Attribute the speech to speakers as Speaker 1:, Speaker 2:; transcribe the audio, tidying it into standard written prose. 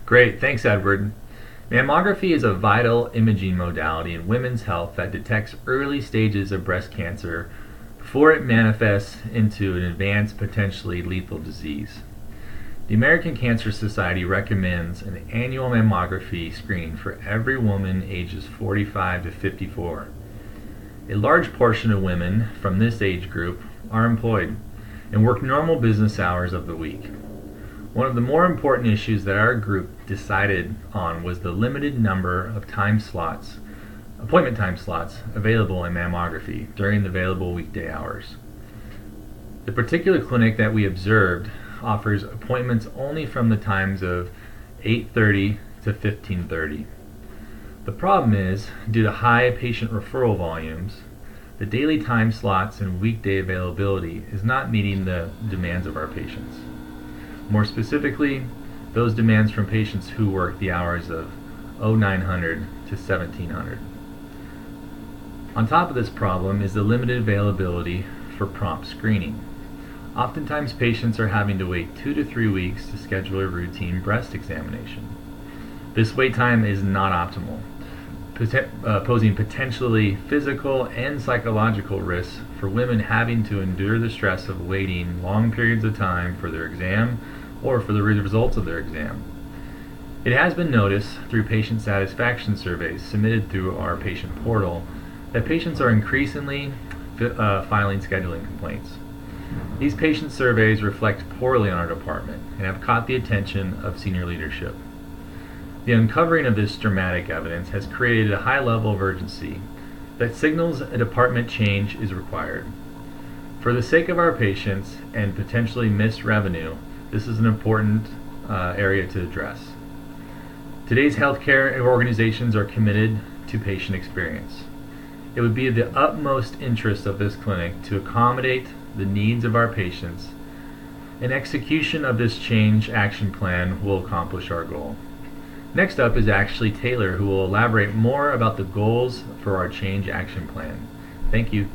Speaker 1: Great, thanks Edward. Mammography is a vital imaging modality in women's health that detects early stages of breast cancer before it manifests into an advanced, potentially lethal disease. The American Cancer Society recommends an annual mammography screening for every woman ages 45 to 54. A large portion of women from this age group are employed and work normal business hours of the week. One of the more important issues that our group decided on was the limited number of appointment time slots available in mammography during the available weekday hours. The particular clinic that we observed offers appointments only from the times of 8:30 to 15:30. The problem is, due to high patient referral volumes, the daily time slots and weekday availability is not meeting the demands of our patients. More specifically, those demands from patients who work the hours of 0900 to 1700. On top of this problem is the limited availability for prompt screening. Oftentimes patients are having to wait 2 to 3 weeks to schedule a routine breast examination. This wait time is not optimal, posing potentially physical and psychological risks for women having to endure the stress of waiting long periods of time for their exam or for the results of their exam. It has been noticed through patient satisfaction surveys submitted through our patient portal that patients are increasingly filing scheduling complaints. These patient surveys reflect poorly on our department and have caught the attention of senior leadership. The uncovering of this dramatic evidence has created a high level of urgency that signals a department change is required. For the sake of our patients and potentially missed revenue, this is an important area to address. Today's healthcare organizations are committed to patient experience. It would be of the utmost interest of this clinic to accommodate the needs of our patients, and execution of this change action plan will accomplish our goal. Next up is Ashley Taylor, who will elaborate more about the goals for our change action plan. Thank you.